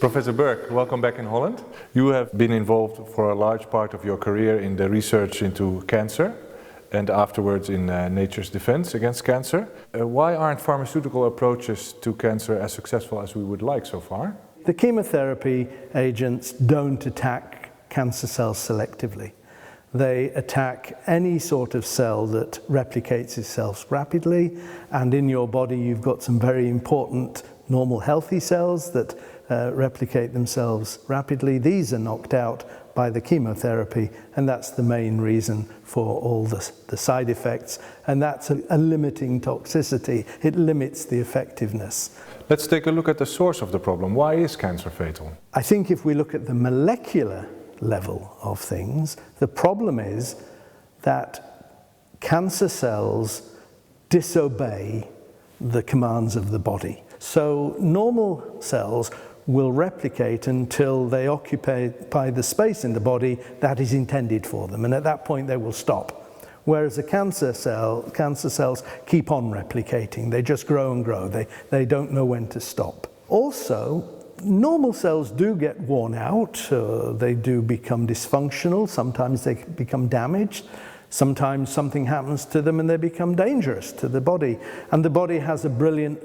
Professor Burke, welcome back in Holland. You have been involved for a large part of your career in the research into cancer and afterwards in nature's defense against cancer. Why aren't pharmaceutical approaches to cancer as successful as we would like so far? The chemotherapy agents don't attack cancer cells selectively. They attack any sort of cell that replicates itself rapidly, and in your body you've got some very important normal healthy cells that replicate themselves rapidly. These are knocked out by the chemotherapy, and that's the main reason for all the side effects, and that's a limiting toxicity. It limits the effectiveness. Let's take a look at the source of the problem. Why is cancer fatal? I think if we look at the molecular level of things, the problem is that cancer cells disobey the commands of the body. So normal cells will replicate until they occupy the space in the body that is intended for them, and at that point they will stop. Whereas cancer cells keep on replicating. They just grow and grow. They don't know when to stop. Also, normal cells do get worn out. They do become dysfunctional. Sometimes they become damaged. Sometimes something happens to them and they become dangerous to the body. And the body has a brilliant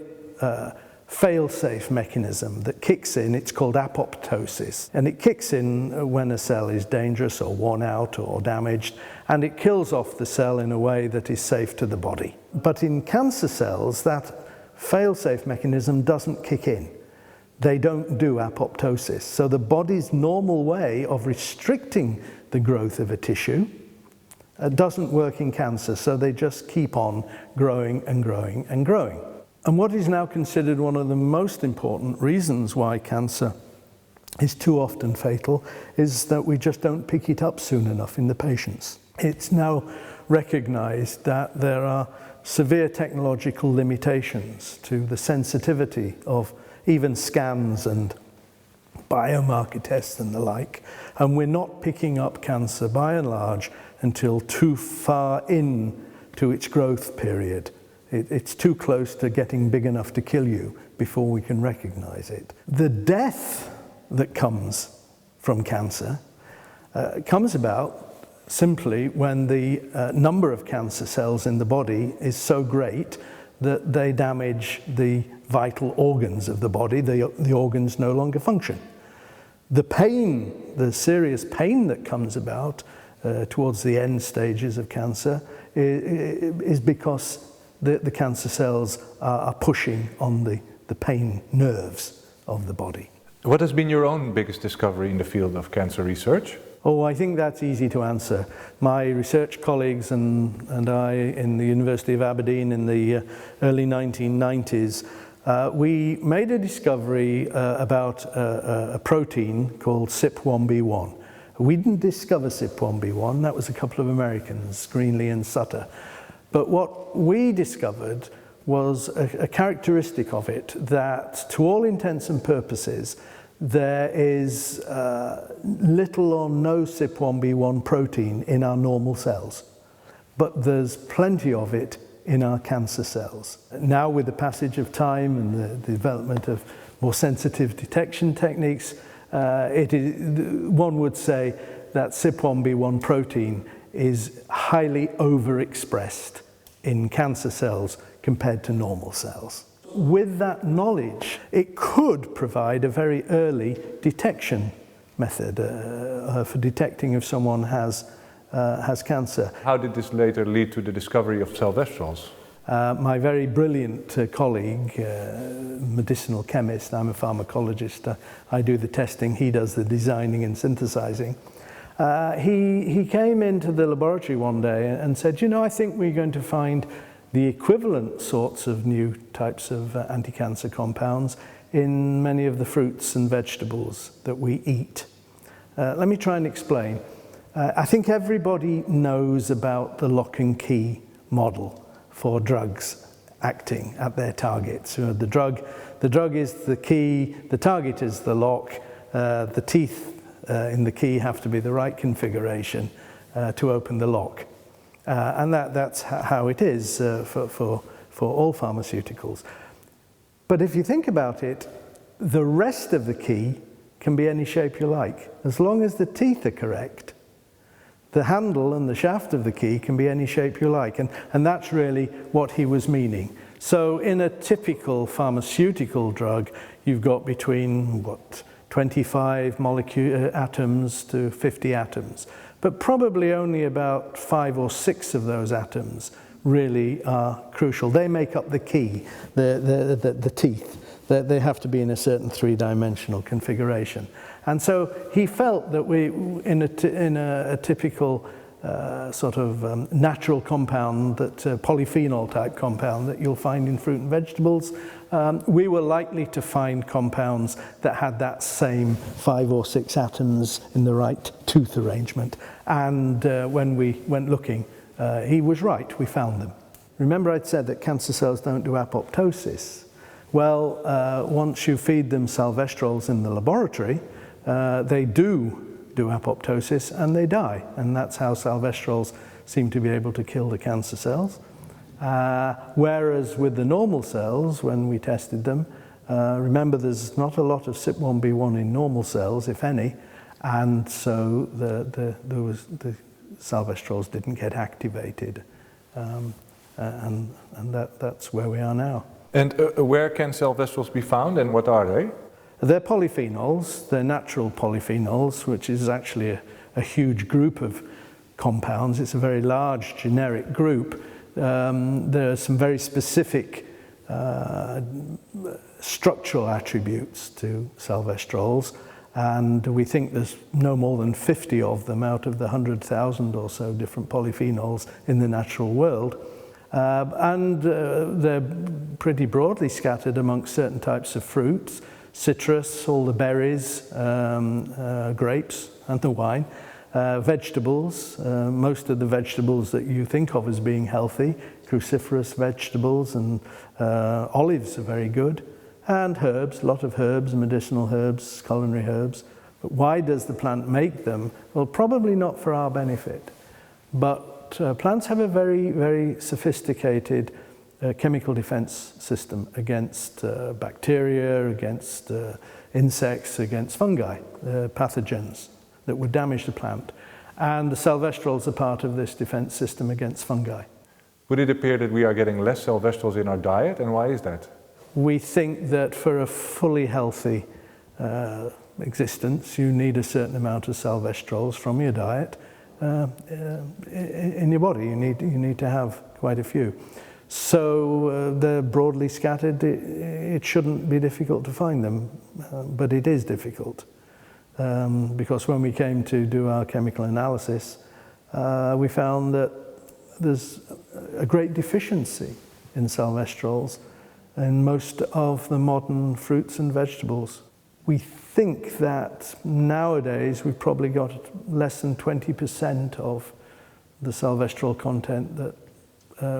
fail-safe mechanism that kicks in. It's called apoptosis, and it kicks in when a cell is dangerous or worn out or damaged, and it kills off the cell in a way that is safe to the body. But in cancer cells, that fail-safe mechanism doesn't kick in. They don't do apoptosis. So the body's normal way of restricting the growth of a tissue doesn't work in cancer, so they just keep on growing and growing and growing. And what is now considered one of the most important reasons why cancer is too often fatal is that we just don't pick it up soon enough in the patients. It's now recognized that there are severe technological limitations to the sensitivity of even scans and biomarker tests and the like, and we're not picking up cancer by and large until too far in to its growth period. It's too close to getting big enough to kill you before we can recognize it. The death that comes from cancer comes about simply when the number of cancer cells in the body is so great that they damage the vital organs of the body. The organs no longer function. The pain, the serious pain that comes about towards the end stages of cancer is because the cancer cells are pushing on the pain nerves of the body. What has been your own biggest discovery in the field of cancer research? Oh, I think that's easy to answer. My research colleagues and I in the University of Aberdeen in the early 1990s, we made a discovery about a protein called CYP1B1. We didn't discover CYP1B1, that was a couple of Americans, Greenlee and Sutter. But what we discovered was a characteristic of it that, to all intents and purposes, there is little or no CYP1B1 protein in our normal cells, but there's plenty of it in our cancer cells. Now, with the passage of time and the development of more sensitive detection techniques, one would say that CYP1B1 protein is highly overexpressed in cancer cells compared to normal cells. With that knowledge, it could provide a very early detection method for detecting if someone has cancer. How did this later lead to the discovery of salvestrols? My very brilliant colleague, medicinal chemist, I'm a pharmacologist, I do the testing, he does the designing and synthesizing. He came into the laboratory one day and said, you know, I think we're going to find the equivalent sorts of new types of anti-cancer compounds in many of the fruits and vegetables that we eat. Let me try and explain. I think everybody knows about the lock and key model for drugs acting at their targets. You know, the drug is the key, the target is the lock, the teeth in the key have to be the right configuration to open the lock. And that's how it is for all pharmaceuticals. But if you think about it, the rest of the key can be any shape you like. As long as the teeth are correct, the handle and the shaft of the key can be any shape you like. And that's really what he was meaning. So in a typical pharmaceutical drug, you've got between, 25 atoms to 50 atoms. But probably only about 5 or 6 of those atoms really are crucial. They make up the key, the teeth. They have to be in a certain three-dimensional configuration. And so he felt that in a typical sort of natural compound, that polyphenol type compound that you'll find in fruit and vegetables, we were likely to find compounds that had that same 5 or 6 atoms in the right tooth arrangement. And when we went looking, he was right, we found them. Remember I'd said that cancer cells don't do apoptosis. Well, once you feed them salvestrols in the laboratory, they do apoptosis and they die. And that's how salvestrols seem to be able to kill the cancer cells. Whereas with the normal cells, when we tested them, remember there's not a lot of CYP1B1 in normal cells, if any, and so the salvestrols didn't get activated. And that's where we are now. And where can sylvestrols be found and what are they? They're polyphenols, they're natural polyphenols, which is actually a huge group of compounds. It's a very large generic group. There are some very specific structural attributes to sylvestrols, and we think there's no more than 50 of them out of the 100,000 or so different polyphenols in the natural world. And they're pretty broadly scattered amongst certain types of fruits, citrus, all the berries, grapes and the wine, vegetables, most of the vegetables that you think of as being healthy, cruciferous vegetables, and olives are very good, and herbs, a lot of herbs, medicinal herbs, culinary herbs. But why does the plant make them? Well, probably not for our benefit, but plants have a very, very sophisticated chemical defense system against bacteria, against insects, against fungi, pathogens that would damage the plant. And the sylvestrols are part of this defense system against fungi. Would it appear that we are getting less sylvestrols in our diet, and why is that? We think that for a fully healthy existence, you need a certain amount of sylvestrols from your diet. In your body, you need to have quite a few. So they're broadly scattered. It shouldn't be difficult to find them, but it is difficult. Because when we came to do our chemical analysis, we found that there's a great deficiency in sylvestrols in most of the modern fruits and vegetables. We think that nowadays we've probably got less than 20% of the sylvestrol content that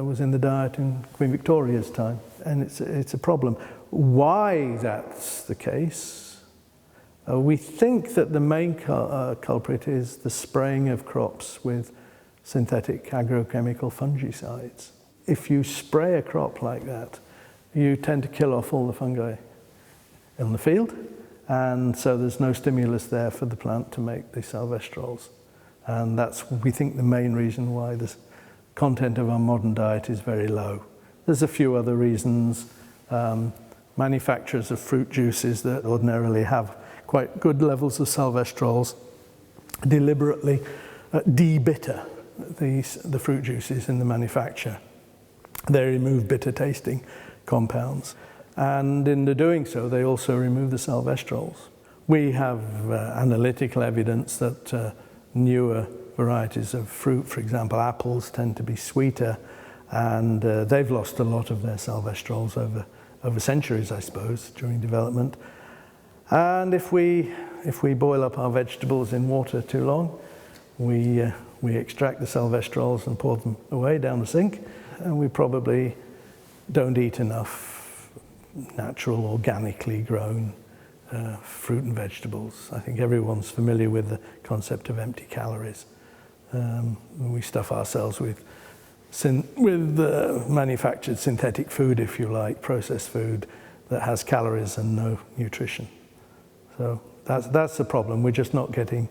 was in the diet in Queen Victoria's time, and it's a problem. Why that's the case? We think that the main culprit is the spraying of crops with synthetic agrochemical fungicides. If you spray a crop like that, you tend to kill off all the fungi in the field, and so there's no stimulus there for the plant to make the sylvestrols. And that's, we think, the main reason why the content of our modern diet is very low. There's a few other reasons. Manufacturers of fruit juices that ordinarily have quite good levels of sylvestrols deliberately de-bitter the fruit juices in the manufacture. They remove bitter tasting compounds, and in the doing so they also remove the sylvestrols. We have analytical evidence that newer varieties of fruit, for example apples, tend to be sweeter, and they've lost a lot of their sylvestrols over centuries, I suppose, during development. And if we boil up our vegetables in water too long, we extract the sylvestrols and pour them away down the sink, and we probably don't eat enough natural, organically grown fruit and vegetables. I think everyone's familiar with the concept of empty calories. We stuff ourselves with manufactured synthetic food, if you like, processed food that has calories and no nutrition. So That's the problem. We're just not getting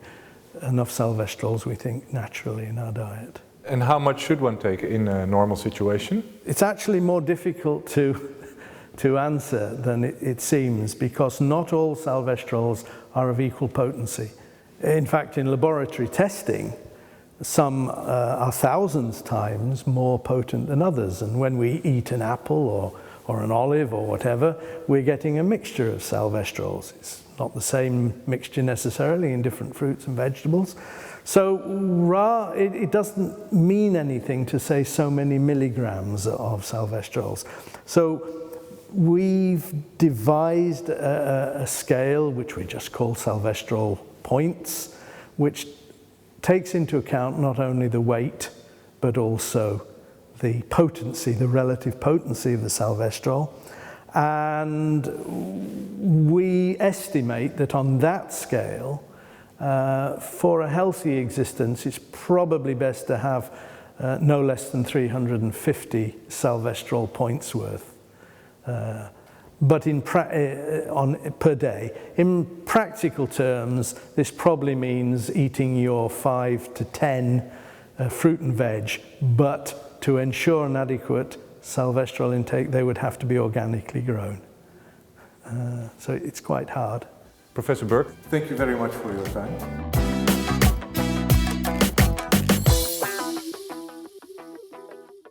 enough sylvestrols, we think, naturally in our diet. And how much should one take in a normal situation? It's actually more difficult to answer than it seems, because not all sylvestrols are of equal potency. In fact, in laboratory testing, some are thousands times more potent than others, and when we eat an apple or an olive or whatever, we're getting a mixture of sylvestrols. It's not the same mixture necessarily in different fruits and vegetables. So it doesn't mean anything to say so many milligrams of sylvestrols. So we've devised a scale which we just call sylvestrol points, which takes into account not only the weight but also the potency, the relative potency of the sylvestrol. And we estimate that on that scale, for a healthy existence, it's probably best to have no less than 350 sylvestrol points worth. But per day. In practical terms, this probably means eating your 5 to 10 fruit and veg, but to ensure an adequate sylvestrol intake, they would have to be organically grown. So it's quite hard. Professor Burke, thank you very much for your time.